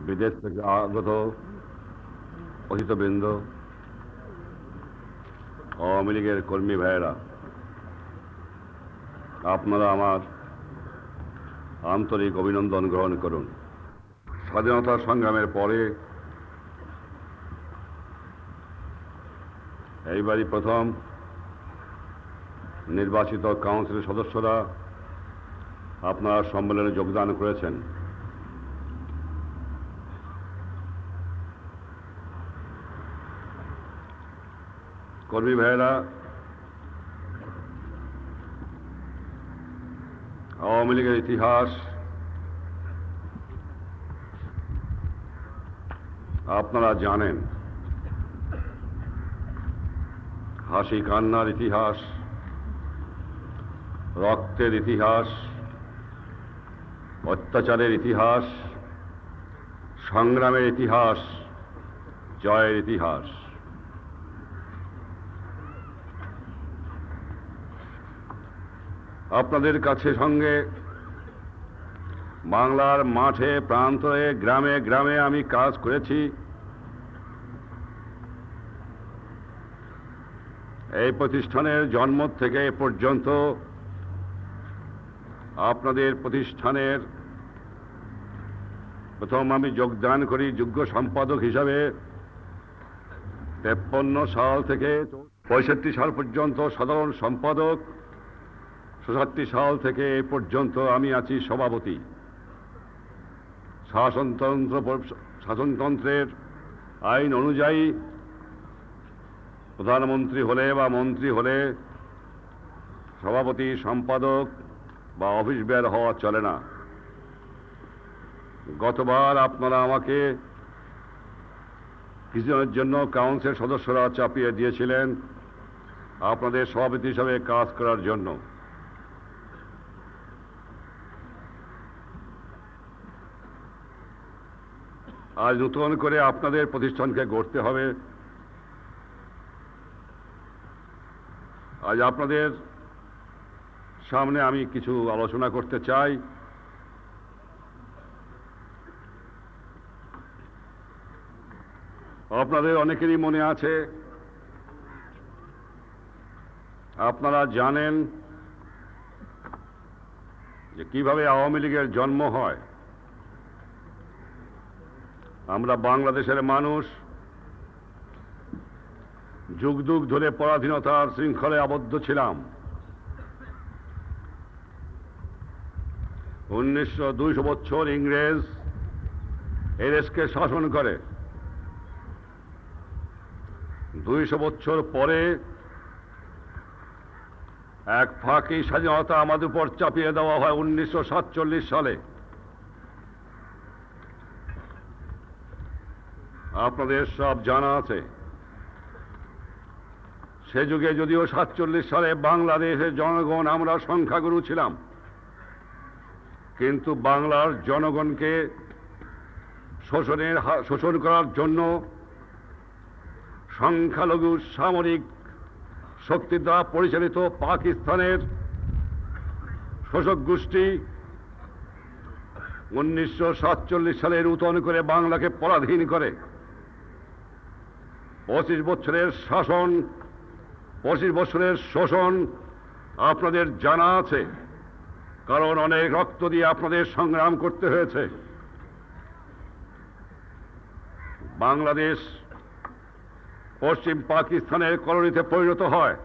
বিদেশ থেকে আগত অতিথিবৃন্দ, আওয়ামী লীগের কর্মী ভাইয়েরা, আপনারা আমার আন্তরিক অভিনন্দন গ্রহণ করুন। স্বাধীনতা সংগ্রামের পরে এইবারই প্রথম নির্বাচিত কাউন্সিলের সদস্যরা আপনারা সম্মেলনে যোগদান করেছেন। কর্মী ভাইয়েরা, আওয়ামী লীগের ইতিহাস আপনারা জানেন। হাসি কান্নার ইতিহাস, রক্তের ইতিহাস, অত্যাচারের ইতিহাস, সংগ্রামের ইতিহাস, জয়ের ইতিহাস। আপনাদের কাছে সঙ্গে বাংলার মাঠে প্রান্তরে গ্রামে গ্রামে আমি কাজ করেছি। এই প্রতিষ্ঠানের জন্ম থেকে এ পর্যন্ত আপনাদের প্রতিষ্ঠানের প্রথম আমি যোগদান করি যোগ্য সম্পাদক হিসাবে। 53 সাল থেকে 65 সাল পর্যন্ত সাধারণ সম্পাদক, 67 সাল থেকে এ পর্যন্ত আমি আছি সভাপতি। শাসনতন্ত্রের আইন অনুযায়ী প্রধানমন্ত্রী হলে বা মন্ত্রী হলে সভাপতি, সম্পাদক বা অফিস বের হওয়া চলে না। গতবার আপনারা আমাকে কিছুদিনের জন্য কাউন্সিলের সদস্যরা চাপিয়ে দিয়েছিলেন আপনাদের সভাপতি হিসাবে কাজ করার জন্য। আজ নতুন করে আপনাদের প্রতিষ্ঠানকে গড়তে হবে। আজ আপনাদের সামনে আমি কিছু আলোচনা করতে চাই। আপনাদের অনেকেরই মনে আছে, আপনারা জানেন যে কিভাবে আওয়ামী লীগের জন্ম হয়। আমরা বাংলাদেশের মানুষ যুগ যুগ ধরে পরাধীনতার শৃঙ্খলে আবদ্ধ ছিলাম। 200 বছর ইংরেজ এই দেশকে শাসন করে। 200 বছর পরে এক ফাঁকি স্বাধীনতা আমাদের উপর চাপিয়ে দেওয়া হয় 1947 সালে। আপনাদের সব জানা আছে, সে যুগে যদিও 47 সালে বাংলাদেশের জনগণ আমরা সংখ্যাগুরু ছিলাম, কিন্তু বাংলার জনগণকে শোষণ করার জন্য সংখ্যালঘু সামরিক শক্তি দ্বারা পরিচালিত পাকিস্তানের শোষক গোষ্ঠী 1947 সালে নূতন করে বাংলাকে পরাধীন করে। 25 বছরের শাসন, 25 বছরের শোষণ আপনাদের জানা আছে, কারণ অনেক রক্ত দিয়ে আপনাদের সংগ্রাম করতে হয়েছে। বাংলাদেশ পশ্চিম পাকিস্তানের কলোনিতে পরিণত হয়।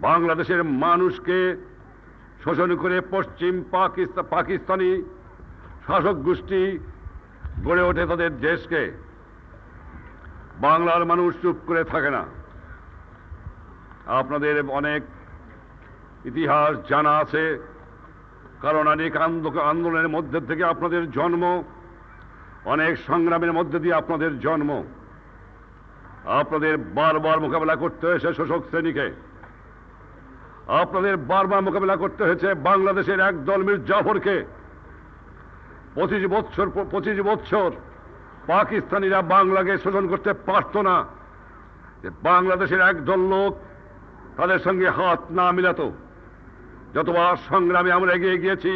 বাংলাদেশের মানুষকে শোষণ করে পশ্চিম পাকিস্তানি শাসক গোষ্ঠী গড়ে ওঠে তাদের দেশকে। বাংলার মানুষ চুপ করে থাকে না। আপনাদের অনেক ইতিহাস জানা আছে, কারণ অনেক আন্দোলনের মধ্যে থেকে আপনাদের জন্ম, অনেক সংগ্রামের মধ্যে দিয়ে আপনাদের জন্ম। আপনাদের বারবার মোকাবেলা করতে হয়েছে শোষক শ্রেণীকে। আপনাদের বারবার মোকাবেলা করতে হয়েছে বাংলাদেশের একদল মীর জাফরকে। 25 বছর পাকিস্তানিরা বাংলাকে শোষণ করতে পারত না। বাংলাদেশের একদল লোক তাদের সঙ্গে হাত না মিলাত। যতবার সংগ্রামে আমরা এগিয়ে গিয়েছি,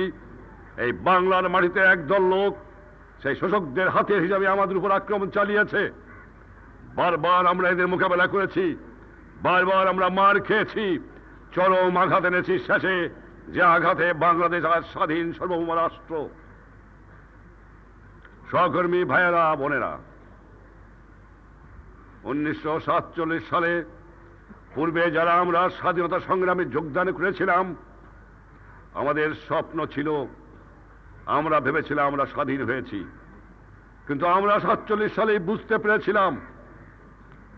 এই বাংলার মাটিতে একদল লোক সেই শোষকদের হাতে হিসাবে আমাদের উপর আক্রমণ চালিয়েছে। বারবার আমরা এদের মোকাবেলা করেছি, বারবার আমরা মার খেয়েছি, চরম আঘাত এনেছি শেষে, যে আঘাতে বাংলাদেশ আজ স্বাধীন সার্বভৌম রাষ্ট্র। সহকর্মী ভাইয়েরা, বোনেরা, 1947 সালে পূর্বে যারা আমরা স্বাধীনতা সংগ্রামে যোগদান করেছিলাম, আমাদের স্বপ্ন ছিল, আমরা ভেবেছিলাম আমরা স্বাধীন হয়েছি। কিন্তু আমরা 47 সালে বুঝতে পেরেছিলাম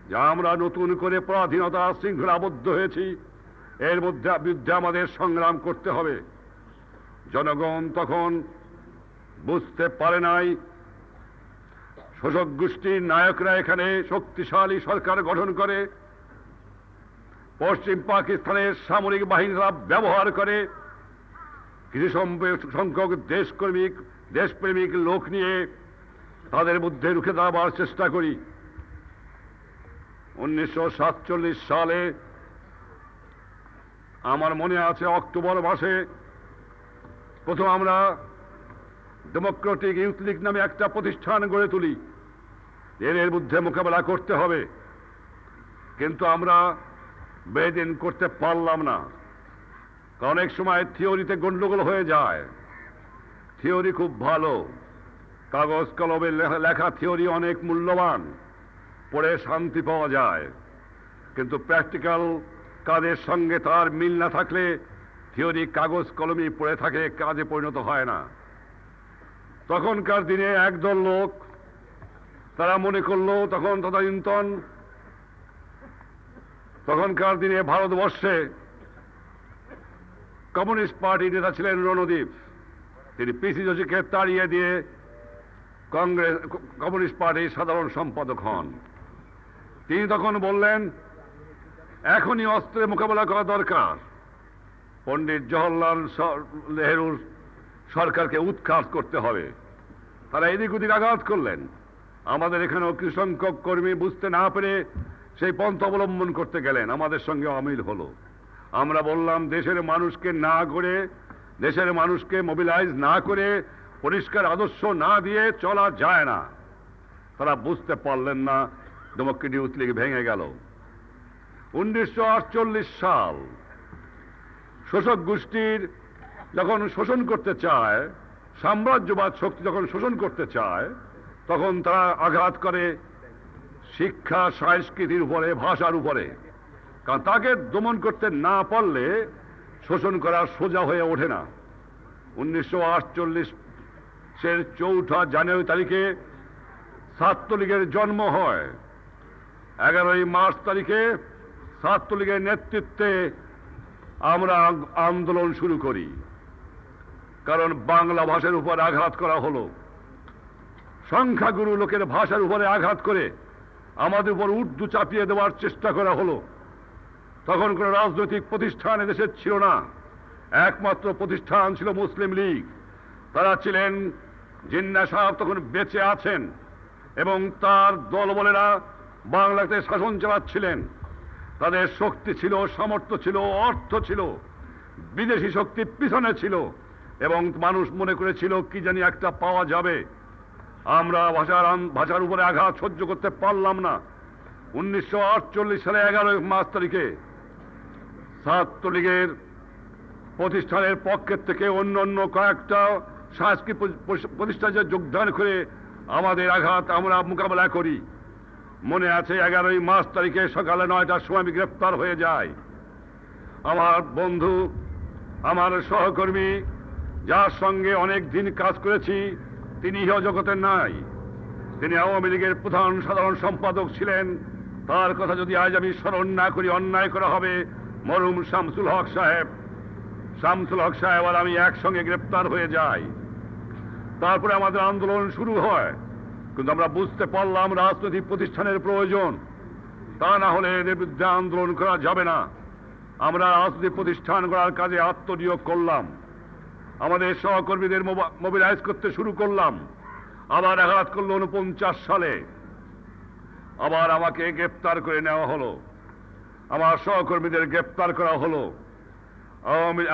যে আমরা নতুন করে পরাধীনতা শৃঙ্খলা আবদ্ধ হয়েছি, এর বিরুদ্ধে আমাদের সংগ্রাম করতে হবে। জনগণ তখন বুঝতে পারে নাই শোষক গোষ্ঠীর নায়করা এখানে শক্তিশালী সরকার গঠন করে, পশ্চিম পাকিস্তানের সামরিক বাহিনীরা ব্যবহার করে, কিছু সংখ্যক দেশপ্রেমিক লোক নিয়ে তাদের মধ্যে রুখে দাঁড়াবার চেষ্টা করি। 1947 সালে আমার মনে আছে অক্টোবর মাসে প্রথম আমরা ডেমোক্রেটিক ইউথ লীগ নামে একটা প্রতিষ্ঠান গড়ে তুলি, এর বিরুদ্ধে মোকাবেলা করতে হবে। কিন্তু আমরা বেদিন করতে পারলাম না, কারণ অনেক সময় থিওরিতে গন্ডগোল হয়ে যায়। থিওরি খুব ভালো, কাগজ কলমে লেখা থিওরি অনেক মূল্যবান, পড়ে শান্তি পাওয়া যায়, কিন্তু প্র্যাকটিক্যাল কাজের সঙ্গে তার মিল না থাকলে থিওরি কাগজ কলমে পড়ে থাকে, কাজে পরিণত হয় না। তখনকার দিনে একদল লোক তারা মনে করলো, তখনকার দিনে ভারতবর্ষে কমিউনিস্ট পার্টির নেতা ছিলেন রণদীপ, তিনি পিসি যোশীকে তাড়িয়ে দিয়ে কমিউনিস্ট পার্টির সাধারণ সম্পাদক হন। তিনি তখন বললেন এখনই অস্ত্রে মোকাবেলা করা দরকার, পণ্ডিত জওহরলাল নেহরুর সরকারকে উৎখাত করতে হবে। তারা এদিক ওদিক আঘাত করলেন। আমাদের এখানেও কিছু সংখ্যক কর্মী বুঝতে না পেরে সেই পন্থা অবলম্বন করতে গেলেন, আমাদের সঙ্গে অমিল হলো। আমরা বললাম দেশের মানুষকে না করে, দেশের মানুষকে মোবিলাইজ না করে, পরিষ্কার আদর্শ না দিয়ে চলা যায় না। তারা বুঝতে পারলেন না, ডেমোক্রেটিক ইউথ লীগ ভেঙে গেল। 1948 সাল শোষক গোষ্ঠীর যখন শোষণ করতে চায়, সাম্রাজ্যবাদ শক্তি যখন শোষণ করতে চায়, তখন তারা আঘাত করে শিক্ষা সংস্কৃতির উপরে, ভাষার উপরে। কারণ তাকে দমন করতে না পারলে শোষণ করা সোজা হয়ে ওঠে না। 1948 4 জানুয়ারি তারিখে ছাত্রলীগের জন্ম হয়। 11 মার্চ তারিখে ছাত্রলীগের নেতৃত্বে আমরা আন্দোলন শুরু করি, কারণ বাংলা ভাষার উপর আঘাত করা হলো। সংখ্যাগুরু লোকের ভাষার উপরে আঘাত করে আমাদের উপর উর্দু চাপিয়ে দেওয়ার চেষ্টা করা হলো। তখন কোনো রাজনৈতিক প্রতিষ্ঠান এদেশে ছিল না, একমাত্র প্রতিষ্ঠান ছিল মুসলিম লীগ। তারা ছিলেন, জিন্না সাহেব তখন বেঁচে আছেন এবং তার দলবলেরা বাংলাতে শাসন চালাচ্ছিলেন। তাদের শক্তি ছিল, সামর্থ্য ছিল, অর্থ ছিল, বিদেশি শক্তি পিছনে ছিল, এবং মানুষ মনে করেছিল কি জানি একটা পাওয়া যাবে। আমরা ভাষার উপরে আঘাত সহ্য করতে পারলাম না। 1948 সালে 11 মার্চ তারিখে ছাত্রলীগের প্রতিষ্ঠানের পক্ষের থেকে অন্য কয়েকটা সাংস্কৃতিক প্রতিষ্ঠানে যোগদান করে আমাদের আঘাত আমরা মোকাবেলা করি। মনে আছে 11 মার্চ তারিখে সকালে 9টার সময় আমি গ্রেফতার হয়ে যাই। আমার বন্ধু, আমার সহকর্মী, যার সঙ্গে অনেক দিন কাজ করেছি, তিনি ইহ জগতের নাই, তিনি আওয়ামী লীগের প্রধান সাধারণ সম্পাদক ছিলেন। তার কথা যদি আজ আমি স্মরণ না করি অন্যায় করা হবে। মরহুম শামসুল হক সাহেব আর আমি একসঙ্গে গ্রেপ্তার হয়ে যাই। তারপরে আমাদের আন্দোলন শুরু হয়, কিন্তু আমরা বুঝতে পারলাম রাজনৈতিক প্রতিষ্ঠানের প্রয়োজন, তা না হলে এদের বিরুদ্ধে আন্দোলন করা যাবে না। আমরা রাজনৈতিক প্রতিষ্ঠান করার কাজে আত্মনিয়োগ করলাম, আমাদের সহকর্মীদের মোবিলাইজ করতে শুরু করলাম। আবার আঘাত করলো 49 সালে, আবার আমাকে গ্রেপ্তার করে নেওয়া হলো, আমার সহকর্মীদের গ্রেপ্তার করা হলো।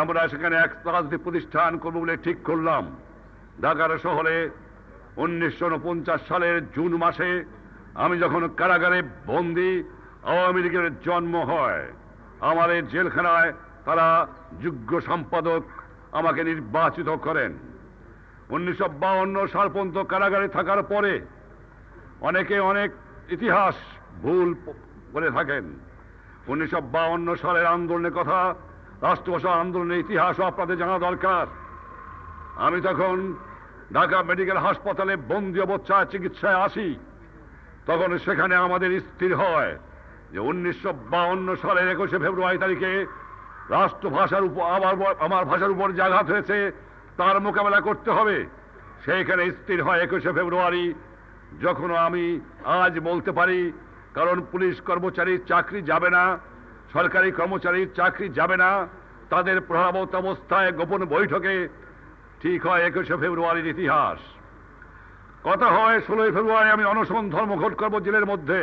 আমরা সেখানে এক রাজনৈতিক প্রতিষ্ঠান করবো বলে ঠিক করলাম। ঢাকার শহরে 1949 সালের জুন মাসে আমি যখন কারাগারে বন্দী, আওয়ামী লীগের জন্ম হয়। আমার এই জেলখানায় তারা যোগ্য সম্পাদক আমাকে নির্বাচিত করেন। 1952 সাল পর্যন্ত কারাগারে থাকার পরে অনেকে অনেক ইতিহাস ভুল বলে থাকেন। 1952 সালের আন্দোলনের কথা, রাষ্ট্রভাষা আন্দোলনের ইতিহাসও আপনাদের জানা দরকার। আমি তখন ঢাকা মেডিকেল হাসপাতালে বন্দি অবস্থায় চিকিৎসায় আসি। তখন সেখানে আমাদের স্থির হয় যে 1952 সালের 21 ফেব্রুয়ারি তারিখে রাষ্ট্রভাষার উপর আমার ভাষার উপর যে আঘাত হয়েছে তার মোকাবেলা করতে হবে। সেইখানে স্থির হয় 21 ফেব্রুয়ারি, যখন আমি আজ বলতে পারি, কারণ পুলিশ কর্মচারীর চাকরি যাবে না, সরকারি কর্মচারীর চাকরি যাবে না, তাদের প্রভাবত অবস্থায় গোপন বৈঠকে ঠিক হয় 21 ফেব্রুয়ারির ইতিহাস। কথা হয় 16 ফেব্রুয়ারি আমি অনশন ধর্মঘট করব জেলের মধ্যে,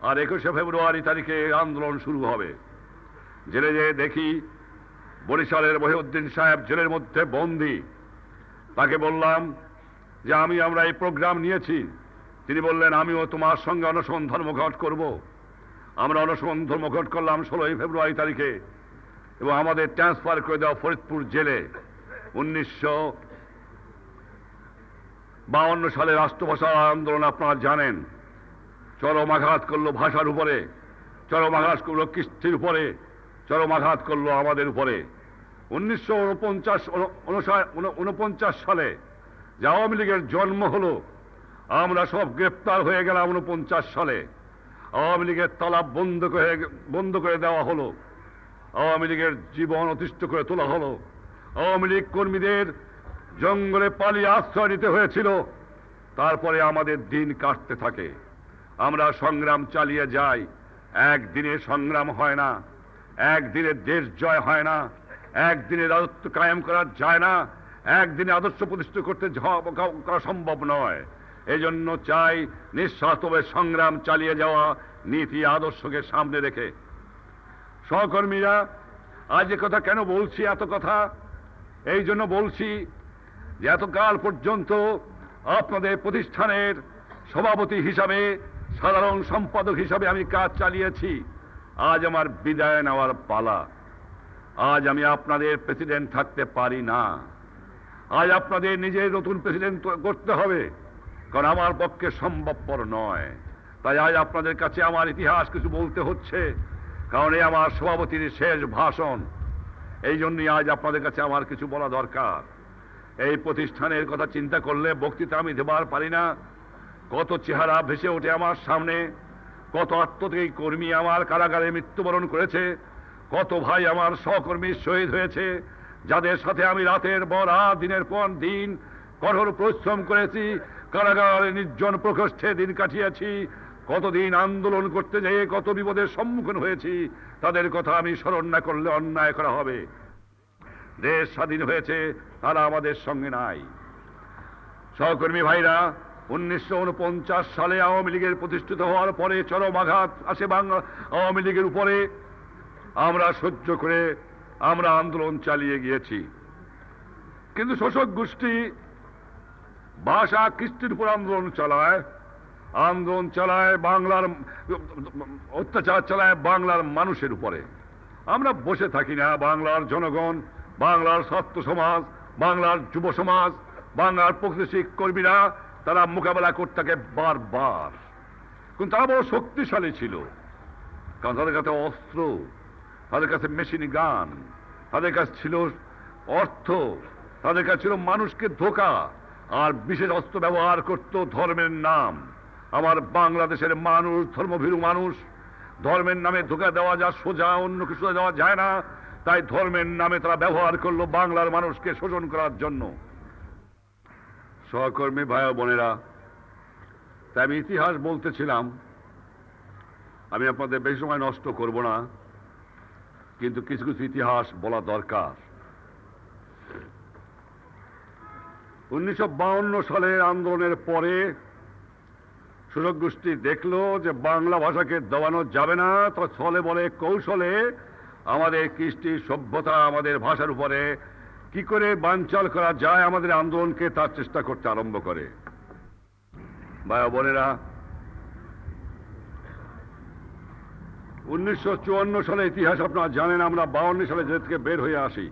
আর 21 ফেব্রুয়ারি তারিখে আন্দোলন শুরু হবে। জেলে যেয়ে দেখি বরিশালের মহিউদ্দিন সাহেব জেলের মধ্যে বন্দী। তাকে বললাম যে আমরা এই প্রোগ্রাম নিয়েছি। তিনি বললেন, আমিও তোমার সঙ্গে অনশন ধর্মঘট করব। আমরা অনশন ধর্মঘট করলাম 16 ফেব্রুয়ারি তারিখে, এবং আমাদের ট্রান্সফার করে দেওয়া ফরিদপুর জেলে। 1952 সালে রাষ্ট্রভাষা আন্দোলন আপনারা জানেন, চরম আঘাত করলো ভাষার উপরে, চরম আঘাত করলো কৃষ্টির উপরে, চরম আঘাত করলো আমাদের উপরে। 1949 সালে যে আওয়ামী লীগের জন্ম হলো, আমরা সব গ্রেপ্তার হয়ে গেলাম। 49 সালে আওয়ামী লীগের তালা বন্ধ করে দেওয়া হলো, আওয়ামী লীগের জীবন অতিষ্ঠ করে তোলা হলো। আওয়ামী লীগ কর্মীদের জঙ্গলে পালিয়ে আশ্রয় নিতে হয়েছিল। তারপরে আমাদের দিন কাটতে থাকে, আমরা সংগ্রাম চালিয়ে যাই। একদিনে সংগ্রাম হয় না, একদিনে দেশ জয় হয় না, একদিনে রাজত্ব কায়েম করা যায় না, একদিনে আদর্শ প্রতিষ্ঠা করতে করা সম্ভব নয়। এই জন্য চাই নিঃস্বার্থভাবে সংগ্রাম চালিয়ে যাওয়া, নীতি আদর্শকে সামনে রেখে। সহকর্মীরা, আজ কথা কেন বলছি, এত কথা এই জন্য বলছি যে এতকাল পর্যন্ত আপনাদের প্রতিষ্ঠানের সভাপতি হিসাবে, সাধারণ সম্পাদক হিসাবে আমি কাজ চালিয়েছি। আজ আমার বিদায় নেওয়ার পালা। আজ আমি আপনাদের প্রেসিডেন্ট থাকতে পারি না। আজ আপনাদের নিজের নতুন প্রেসিডেন্ট করতে হবে, কারণ আমার পক্ষে সম্ভবপর নয়। তাই আজ আপনাদের কাছে আমার ইতিহাস কিছু বলতে হচ্ছে, কারণ এই আমার সভাপতির শেষ ভাষণ। এই জন্যই আজ আপনাদের কাছে আমার কিছু বলা দরকার। এই প্রতিষ্ঠানের কথা চিন্তা করলে বক্তৃতা আমি দেবার পারি না। কত চেহারা ভেসে ওঠে আমার সামনে, কত আত্মত্যাগী কর্মী আমার কারাগারে মৃত্যুবরণ করেছে, কত ভাই আমার সহকর্মী শহীদ হয়েছে, যাদের সাথে আমি রাতের পর রাত, দিনের পর দিন কঠোর পরিশ্রম করেছি, কারাগারে নির্জন প্রকোষ্ঠে দিন কাটিয়েছি, কতদিন আন্দোলন করতে যেয়ে কত বিপদের সম্মুখীন হয়েছি। তাদের কথা আমি স্মরণ না করলে অন্যায় করা হবে। দেশ স্বাধীন হয়েছে, তারা আমাদের সঙ্গে নাই। সহকর্মী ভাইরা, 1949 সালে আওয়ামী লীগের প্রতিষ্ঠিত হওয়ার পরে চরম আঘাত আসে আওয়ামী লীগের উপরে। আমরা সহ্য করে আমরা আন্দোলন চালিয়ে গিয়েছি, কিন্তু শোষক গোষ্ঠী ভাষা কৃষ্টির উপর আন্দোলন চালায়, বাংলার অত্যাচার চালায় বাংলার মানুষের উপরে। আমরা বসে থাকি না। বাংলার জনগণ, বাংলার ছাত্র সমাজ, বাংলার যুব সমাজ, বাংলার প্রতিষ্ঠিত কর্মীরা তারা মোকাবেলা করতে থাকে বারবার। কিন্তু তারা বড় শক্তিশালী ছিল, কারণ তাদের কাছে অস্ত্র, তাদের কাছে মেশিন গান, তাদের কাছে ছিল অর্থ, তাদের কাছে ছিল মানুষকে ধোঁকা, আর বিশেষ অস্ত্র ব্যবহার করত ধর্মের নাম। আমার বাংলাদেশের মানুষ ধর্মভীরু মানুষ, ধর্মের নামে ধোঁকা দেওয়া যা সোজা, অন্য কিছু দেওয়া যায় না। তাই ধর্মের নামে তারা ব্যবহার করলো বাংলার মানুষকে শোষণ করার জন্য। সহকর্মী ভাই বোনেরা, তাই আমি ইতিহাস বলতেছিলাম। আমি আপনাদের বেশি সময় নষ্ট করব না, কিন্তু কিছু কিছু ইতিহাস বলা দরকার। 1952 সালের আন্দোলনের পরে শোষক গোষ্ঠী দেখলো যে বাংলা ভাষাকে দবানো যাবে না, তো ছলে বলে কৌশলে আমাদের কৃষ্টি সভ্যতা, আমাদের ভাষার উপরে কি করে বানচাল করা যায় আমাদের আন্দোলনকে তার চেষ্টা করতে আরম্ভ করে। ভাই ও বোনেরা, 1954 সালে ইতিহাস আপনারা জানেন। আমরা 52 সালে জেল থেকে বের হয়ে আসি।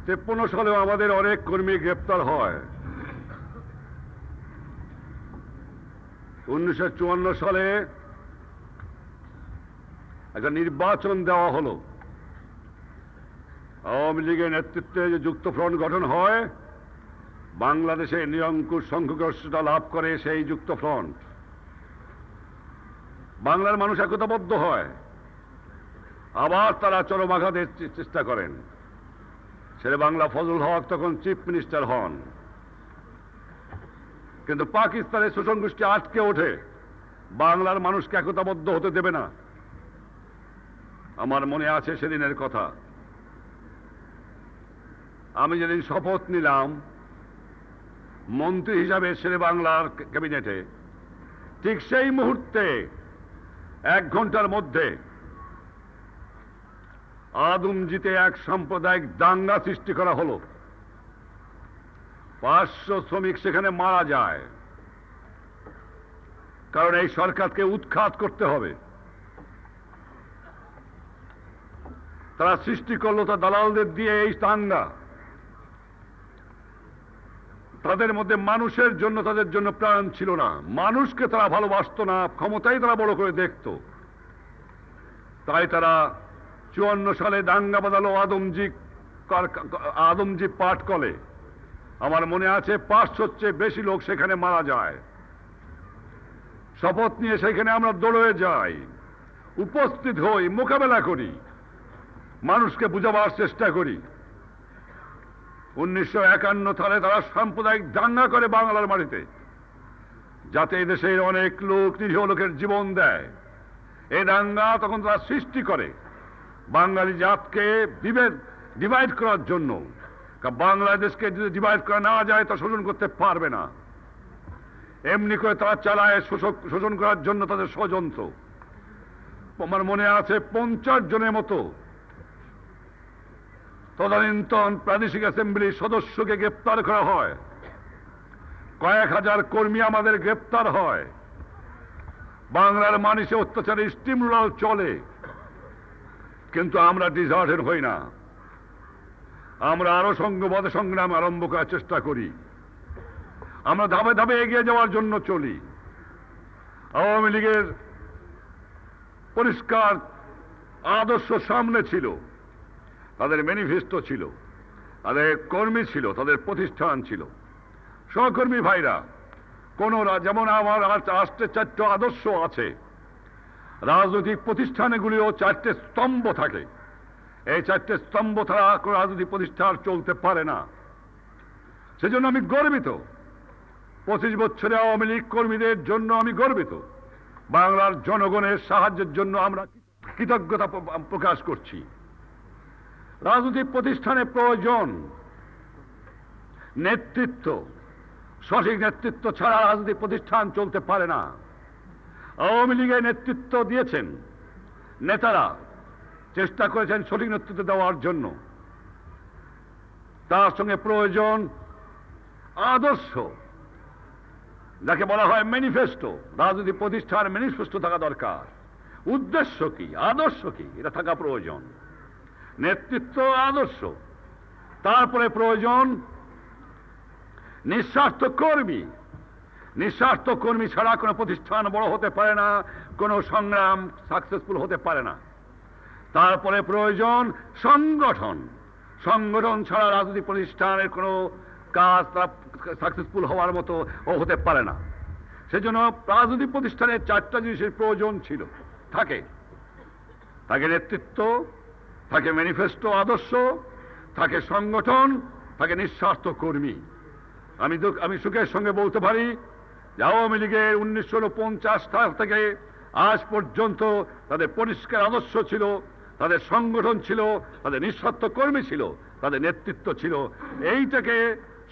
53 সালেও আমাদের অনেক কর্মী গ্রেপ্তার হয়। 1954 সালে একটা নির্বাচন দেওয়া হলো। আওয়ামী লীগের নেতৃত্বে যে যুক্তফ্রন্ট গঠন হয়, বাংলাদেশে নিরঙ্কুশ সংখ্যাগরিষ্ঠতা লাভ করে সেই যুক্তফ্রন্ট। বাংলার মানুষ একতাবদ্ধ হয়, আবার তারা চরম আঘাতের চেষ্টা করেন। শেরে বাংলা ফজল হক তখন চিফ মিনিস্টার হন, কিন্তু পাকিস্তানের শোষণ গোষ্ঠী আটকে ওঠে, বাংলার মানুষকে একতাবদ্ধ হতে দেবে না। আমার মনে আছে সেদিনের কথা। আমি যেদিন শপথ নিলাম মন্ত্রী হিসাবে শেরে বাংলার ক্যাবিনেটে, ঠিক সেই মুহূর্তে 1 ঘন্টার মধ্যে আদমজিতে এক সাম্প্রদায়িক দাঙ্গা সৃষ্টি করা হলো। 500 শ্রমিক সেখানে মারা যায়, কারণ এই সরকারকে উৎখাত করতে হবে। তারা সৃষ্টি করলো তা দালালদের দিয়ে এই দাঙ্গা। তাদের মধ্যে মানুষের জন্য, তাদের জন্য প্রাণ ছিল না। মানুষকে তারা ভালোবাসতো না, ক্ষমতাই তারা বড় করে দেখত। তাই তারা 54 সালে দাঙ্গা বাঁধালো আদমজি পাট কলে। আমার মনে আছে 500-র চেয়ে বেশি লোক সেখানে মারা যায়। শপথ নিয়ে সেখানে আমরা দৌড়ে যাই, উপস্থিত হই, মোকাবেলা করি, মানুষকে বুঝাবার চেষ্টা করি। 1951 সালে তারা সাম্প্রদায়িক দাঙ্গা করে বাংলার মাটিতে, যাতে এদেশের অনেক লোক, নিরীহ লোকের জীবন দেয়। এই দাঙ্গা তখন তারা সৃষ্টি করে বাঙালি জাতকে ডিভাইড করার জন্য। বাংলাদেশকে যদি ডিভাইড করা না যায় তা শোষণ করতে পারবে না। এমনি করে তারা চালায় শোষণ করার জন্য তাদের ষড়যন্ত্র। আমার মনে আছে 50 জনের মতো তদানীন্তন প্রাদেশিক অ্যাসেম্বলির সদস্যকে গ্রেপ্তার করা হয়। কয়েক হাজার কর্মী আমাদের গ্রেপ্তার হয়। বাংলার মানুষে অত্যাচারের স্টিম রোলার চলে, কিন্তু আমরা ডিজার্টেড হই না। আমরা আরো সংঘবদ্ধ সংগ্রাম আরম্ভ করার চেষ্টা করি। আমরা ধাপে ধাপে এগিয়ে যাওয়ার জন্য চলি। আওয়ামী লীগের পরিষ্কার আদর্শ সামনে ছিল, তাদের ম্যানিফেস্টো ছিল, তাদের কর্মী ছিল, তাদের প্রতিষ্ঠান ছিল। সহকর্মী ভাইরা, কোন যেমন আমার রাষ্ট্রের 4টা আদর্শ আছে, রাজনৈতিক প্রতিষ্ঠানগুলিও 4টে স্তম্ভ থাকে। এই 4টে স্তম্ভ ছাড়া কোনো রাজনৈতিক প্রতিষ্ঠান চলতে পারে না। সেজন্য আমি গর্বিত। 25 বছরে আওয়ামী লীগ কর্মীদের জন্য আমি গর্বিত। বাংলার জনগণের সাহায্যের জন্য আমরা কৃতজ্ঞতা প্রকাশ করছি। রাজনৈতিক প্রতিষ্ঠানের প্রয়োজন নেতৃত্ব। সঠিক নেতৃত্ব ছাড়া রাজনৈতিক প্রতিষ্ঠান চলতে পারে না। আওয়ামী লীগের নেতৃত্ব দিয়েছেন নেতারা, চেষ্টা করেছেন সঠিক নেতৃত্ব দেওয়ার জন্য। তার সঙ্গে প্রয়োজন আদর্শ, যাকে বলা হয় ম্যানিফেস্টো। রাজনৈতিক প্রতিষ্ঠান ম্যানিফেস্টো থাকা দরকার। উদ্দেশ্য কি, আদর্শ কি, এটা থাকা প্রয়োজন। নেতৃত্ব, আদর্শ। তারপরে প্রয়োজন নিঃস্বার্থ কর্মী। নিঃস্বার্থ কর্মী ছাড়া কোনো প্রতিষ্ঠান বড় হতে পারে না, কোনো সংগ্রাম সাকসেসফুল হতে পারে না। তারপরে প্রয়োজন সংগঠন। সংগঠন ছাড়া রাজনৈতিক প্রতিষ্ঠানের কোনো কাজ সাকসেসফুল হওয়ার মতো হতে পারে না। সেজন্য রাজনৈতিক প্রতিষ্ঠানের 4টা জিনিসের প্রয়োজন ছিল, থাকে। থাকে নেতৃত্ব, থাকে ম্যানিফেস্টো আদর্শ, থাকে সংগঠন, থাকে নিঃস্বার্থ কর্মী। আমি সুখের সঙ্গে বলতে পারি যে আওয়ামী লীগের 1949 সাল থেকে আজ পর্যন্ত তাদের পরিষ্কার আদর্শ ছিল, তাদের সংগঠন ছিল, তাদের নিঃস্বার্থ কর্মী ছিল, তাদের নেতৃত্ব ছিল। এইটাকে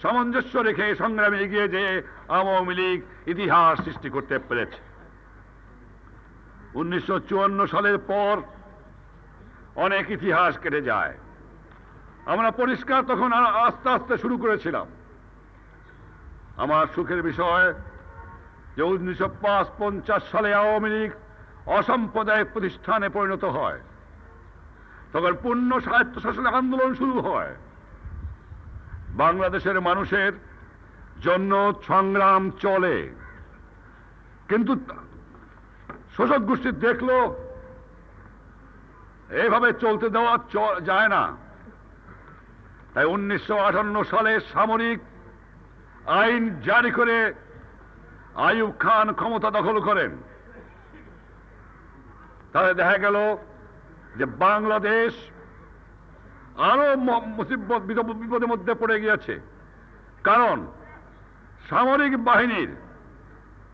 সামঞ্জস্য রেখে সংগ্রামে এগিয়ে যেয়ে আওয়ামী লীগ ইতিহাস সৃষ্টি করতে পেরেছে। 1954 সালের পর অনেক ইতিহাস কেটে যায়। আমরা পরিষ্কার তখন আস্তে আস্তে শুরু করেছিলাম। আমার সুখের বিষয় যে 1950 সালে আওয়ামী লীগ অসাম্প্রদায়িক প্রতিষ্ঠানে পরিণত হয়, তখন পূর্ণ স্বায়ত্তশাসনের আন্দোলন শুরু হয়। বাংলাদেশের মানুষের জন্য সংগ্রাম চলে, কিন্তু শোষক গোষ্ঠী দেখলো এইভাবে চলতে দেওয়া যায় না। তাই 1958 সালে সামরিক আইন জারি করে আইয়ুব খান ক্ষমতা দখল করেন। তাহলে দেখা গেল যে বাংলাদেশ আরো বিপদের মধ্যে পড়ে গিয়েছে। কারণ সামরিক বাহিনীর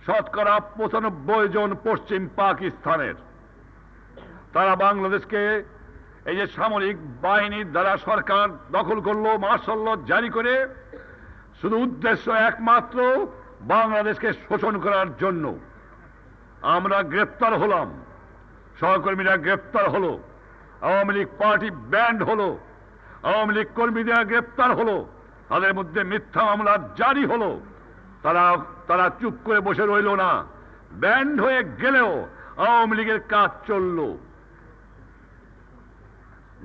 শতকরা 95 জন পশ্চিম পাকিস্তানের। তারা বাংলাদেশকে এই যে সামরিক বাহিনীর দ্বারা সরকার দখল করলো, মার্শাল ল জারি করে, শুধু উদ্দেশ্য একমাত্র বাংলাদেশকে শোষণ করার জন্য। আমরা গ্রেপ্তার হলাম, সহকর্মীরা গ্রেপ্তার হলো, আওয়ামী লীগ পার্টি ব্যান্ড হলো, আওয়ামী লীগ কর্মীরা গ্রেপ্তার হলো, তাদের মধ্যে মিথ্যা মামলা জারি হলো। তারা চুপ করে বসে রইল না, ব্যান্ড হয়ে গেলেও আওয়ামী লীগের কাজ চলল।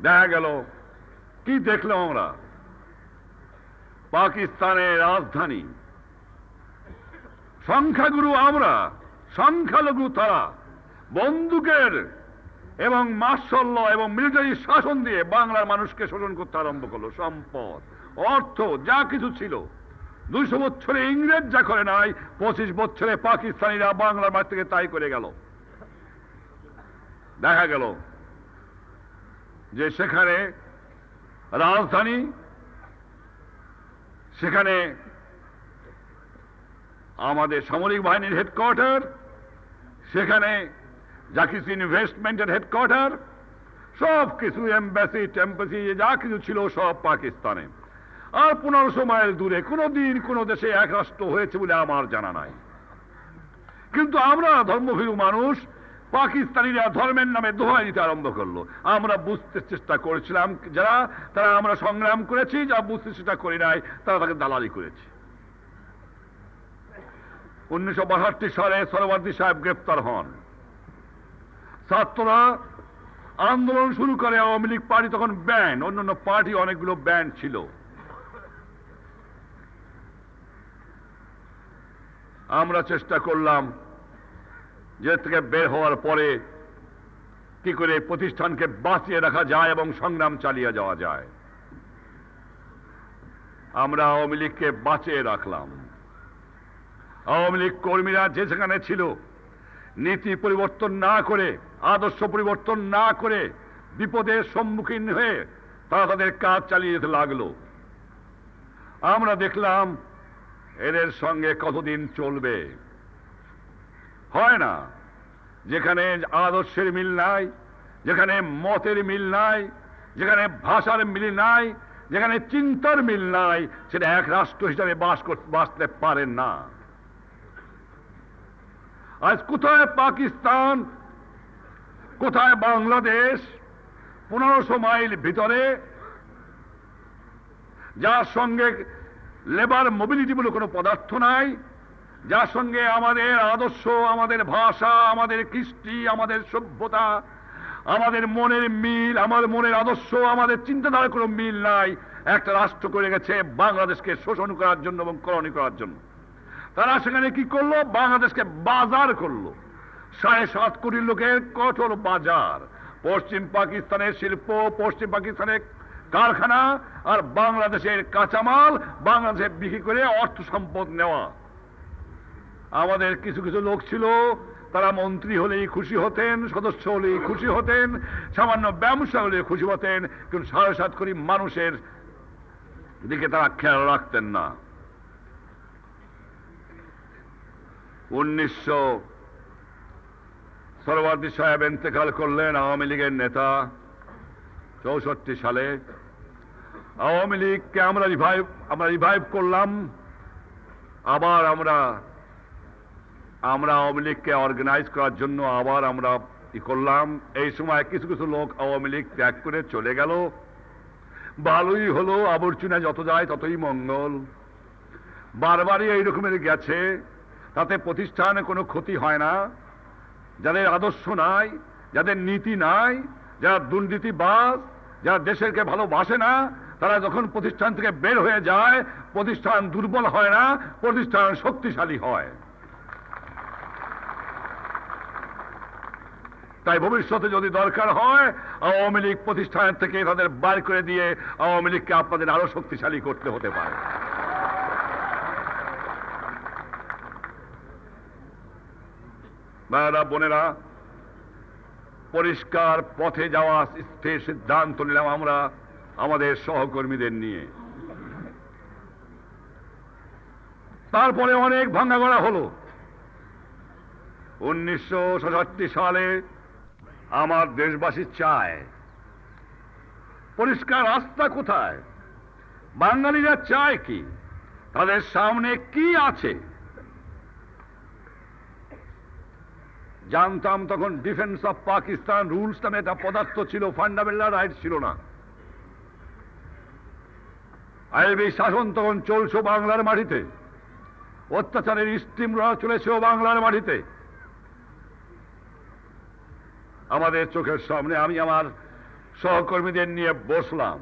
দেখা গেল কি দেখলাম আমরা, পাকিস্তানের রাজধানী, সংখ্যাগুরু আমরা, সংখ্যালঘু তারা, বন্দুকের এবং মার্শাল ল এবং মিলিটারি শাসন দিয়ে বাংলার মানুষকে শোষণ করতে আরম্ভ করলো। সম্পদ, অর্থ যা কিছু ছিল 200 বছরে ইংরেজ যা করে নাই, 25 বছরে পাকিস্তানিরা বাংলার মাঠ থেকে তাই করে গেল। দেখা গেল যে সেখানে রাজধানী, সেখানে আমাদের সামরিক বাহিনীর হেডকোয়ার্টার, সেখানে যা কিছু ইনভেস্টমেন্টের হেডকোয়ার্টার, সব কিছু এম্বাসি টেম্বাসি যা কিছু ছিল সব পাকিস্তানে। আর 1500 মাইল দূরে কোনদিন কোন দেশে এক রাষ্ট্র হয়েছে বলে আমার জানা নাই। কিন্তু আমরা ধর্মভীরু মানুষ, পাকিস্তানিরা ধর্মের নামে দোহাই দিতে আরম্ভ করলো। আমরা বুঝতে চেষ্টা করেছিলাম, তারা আমরা সংগ্রাম করেছি, যারা বুঝতে চেষ্টা করি নাই তারা তাকে দালালি করেছে। 1962 সালে সরওয়ার্দী সাহেব গ্রেপ্তার হন। ছাত্ররা আন্দোলন শুরু করে, আওয়ামী লীগ পার্টি তখন ব্যান্ড, অন্যান্য পার্টি অনেকগুলো ব্যান্ড ছিল। আমরা চেষ্টা করলাম যে থেকে বের হওয়ার পরে কি করে প্রতিষ্ঠানকে বাঁচিয়ে রাখা যায় এবং সংগ্রাম চালিয়ে যাওয়া যায়। আমরা আওয়ামী লীগকে বাঁচিয়ে রাখলাম। আওয়ামী লীগ কর্মীরা যে সেখানে ছিল, নীতি পরিবর্তন না করে, আদর্শ পরিবর্তন না করে, বিপদের সম্মুখীন হয়ে তারা তাদের কাজ চালিয়ে যেতে লাগলো। আমরা দেখলাম এদের সঙ্গে কতদিন চলবে, হয় না। যেখানে আদর্শের মিল নাই, যেখানে মতের মিল নাই, যেখানে ভাষার মিল নাই, যেখানে চিন্তার মিল নাই, সেটা এক রাষ্ট্র হিসাবে বাঁচতে পারেন না। আজ কোথায় পাকিস্তান, কোথায় বাংলাদেশ, 1500 মাইল ভিতরে, যার সঙ্গে লেবার মোবিলিটি বলে কোনো পদার্থ নাই, যার সঙ্গে আমাদের আদর্শ, আমাদের ভাষা, আমাদের কৃষ্টি, আমাদের সভ্যতা, আমাদের মনের মিল, আমার মনের আদর্শ, আমাদের চিন্তাধারার কোনো মিল নাই, একটা রাষ্ট্র করে গেছে বাংলাদেশকে শোষণ করার জন্য এবং কলোনি করার জন্য। তারা সেখানে কি করলো? বাংলাদেশকে বাজার করলো, 7.5 কোটি লোকের কঠোর বাজার। পশ্চিম পাকিস্তানের শিল্প, পশ্চিম পাকিস্তানের কারখানা আর বাংলাদেশের কাঁচামাল বাংলাদেশে বিক্রি করে অর্থ সম্পদ নেওয়া। আমাদের কিছু কিছু লোক ছিল, তারা মন্ত্রী হলেই খুশি হতেন, সদস্য হলেই খুশি হতেন, সামান্য ব্যবসা হলে খুশি হতেন, কিন্তু 7.5 কোটি মানুষের দিকে তারা খেয়াল রাখতেন না। 1900 সরওয়ার্দী সাহেব ইন্তেকাল করলেন, আওয়ামী লীগের নেতা। 64 সালে আওয়ামী লীগকে আমরা রিভাইভ করলাম। আবার আমরা আওয়ামী লীগকে অর্গানাইজ করার জন্য আবার আমরা ই করলাম, এই সময় কিছু কিছু লোক আওয়ামী লীগ ত্যাগ করে চলে গেল। ভালোই হলো, আবর্জনা যত যায় ততই মঙ্গল। বারবারই এই রকমের গেছে, তাতে প্রতিষ্ঠানে কোনো ক্ষতি হয় না। যাদের আদর্শ নাই, যাদের নীতি নাই, যারা দুর্নীতিবাজ, যারা দেশেরকে ভালোবাসে না, তারা যখন প্রতিষ্ঠান থেকে বের হয়ে যায়, প্রতিষ্ঠান দুর্বল হয় না, প্রতিষ্ঠান শক্তিশালী হয়। তাই ভবিষ্যতে যদি দরকার হয়, আওয়ামী লীগ প্রতিষ্ঠান থেকে তাদের বার করে দিয়ে আওয়ামী লীগকে আপনাদের আরো শক্তিশালী করতে হতে পারে। ভাইরা বোনেরা, পরিষ্কার পথে যাওয়া স্থির সিদ্ধান্ত নিলাম আমরা আমাদের সহকর্মীদের নিয়ে। তারপরে অনেক ভাঙাগড়া হলো। 1967 সালে আমার দেশবাসী চায় পরিষ্কার রাস্তা কোথায়, বাঙালিরা চায় কি, তাদের সামনে কি আছে। জানতাম তখন ডিফেন্স অফ পাকিস্তান রুলস নামে একটা পদার্থ ছিল, ফান্ডামেন্টাল রাইট ছিল না। আইবি শাসন তখন চলছে বাংলার মাটিতে, অত্যাচারের স্টিম চলেছে বাংলার মাটিতে। আমাদের চোখের সামনে আমি আমার সহকর্মীদের নিয়ে বসলাম,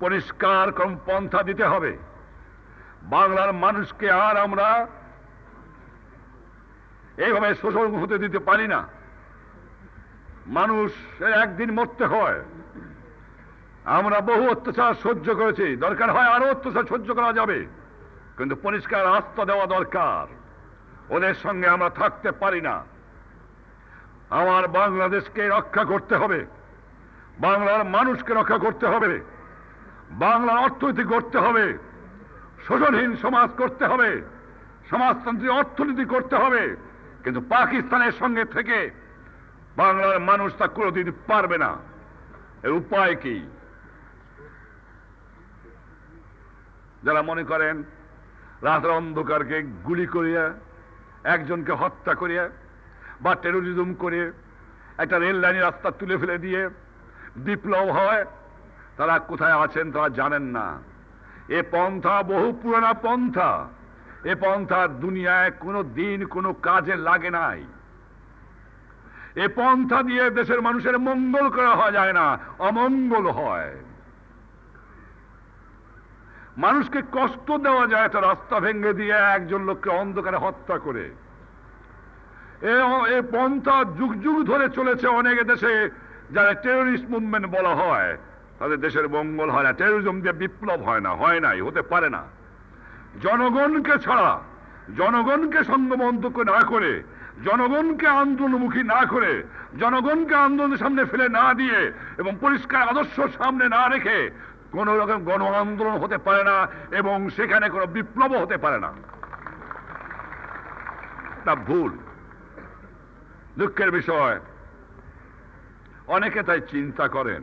পরিষ্কার কোন পন্থা দিতে হবে। বাংলার মানুষকে আর আমরা এইভাবে শোষণ হতে দিতে পারি না। মানুষ একদিন মরতে হয়। আমরা বহু অত্যাচার সহ্য করেছি, দরকার হয় আরো অত্যাচার সহ্য করা যাবে, কিন্তু পরিষ্কার রাস্তা দেওয়া দরকার। ওদের সঙ্গে আমরা থাকতে পারি না। আমার বাংলাদেশকে রক্ষা করতে হবে, বাংলার মানুষকে রক্ষা করতে হবে, বাংলার অর্থনীতি করতে হবে, শোষণহীন সমাজ করতে হবে, সমাজতান্ত্রিক অর্থনীতি করতে হবে। কিন্তু পাকিস্তানের সঙ্গে থেকে বাংলার মানুষ তা কোনোদিন পারবে না। এর উপায় কি? যারা মনে করেন রাতের অন্ধকারকে গুলি করিয়া, একজনকে হত্যা করিয়া বা টেরোরিজম করে একটা রেল লাইনের রাস্তা তুলে ফেলে দিয়ে বিপ্লব হয়, তারা কোথায় আছেন তারা জানেন না। এ পন্থা বহু পুরানা পন্থা। এ পন্থা দুনিয়ায় কোনো দিন কোনো কাজে লাগে নাই। এ পন্থা দিয়ে দেশের মানুষের মঙ্গল করা যায় না, অমঙ্গল হয়। মানুষকে কষ্ট দেওয়া যায় একটা রাস্তা ভেঙে দিয়ে একজন লোককে অন্ধকারে হত্যা করে। এ পন্থা যুগ যুগ ধরে চলেছে অনেক দেশে, যারা টেরোরিস্ট মুভমেন্ট বলা হয়, তাদের দেশের মঙ্গল হয় না। টেরোরিজম দিয়ে বিপ্লব হয় না, হয় নাই, হতে পারে না। জনগণকে ছাড়া, জনগণকে সঙ্গবদ্ধ না করে, জনগণকে আন্দোলনমুখী না করে, জনগণকে আন্দোলনের সামনে ফেলে না দিয়ে এবং পরিষ্কার আদর্শ সামনে না রেখে কোন রকম গণ আন্দোলন হতে পারে না এবং সেখানে কোনো বিপ্লব হতে পারে না। তা ভুল, দুঃখের বিষয়। অনেকে তাই চিন্তা করেন।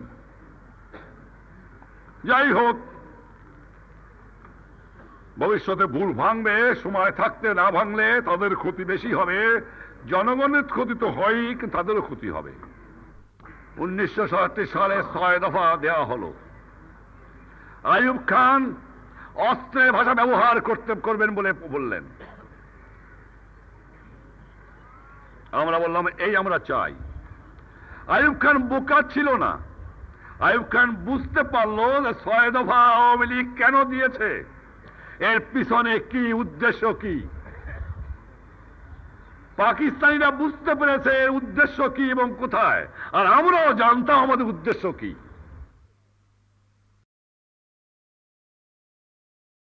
যাই হোক, ভবিষ্যতে ভুল ভাঙবে, সময় থাকতে না ভাঙলে তাদের ক্ষতি বেশি হবে। জনগণের ক্ষতি তো হয়ই, কিন্তু তাদেরও ক্ষতি হবে। 1967 সালে 6 দফা দেওয়া হলো। আইয়ুব খান অস্ত্রের ভাষা ব্যবহার করবেন বলে বললেন। আমরা বললাম এই আমরা চাই। আইয়ুব খান বোকা ছিল না। আইয়ুব খান বুঝতে পারলো যে 6 দফা আওয়ামী লীগ কেন দিয়েছে, এর পিছনে কি উদ্দেশ্য কি। পাকিস্তানিরা বুঝতে পেরেছে এর উদ্দেশ্য কি এবং কোথায়, আর আমরাও জানতাম আমাদের উদ্দেশ্য কি।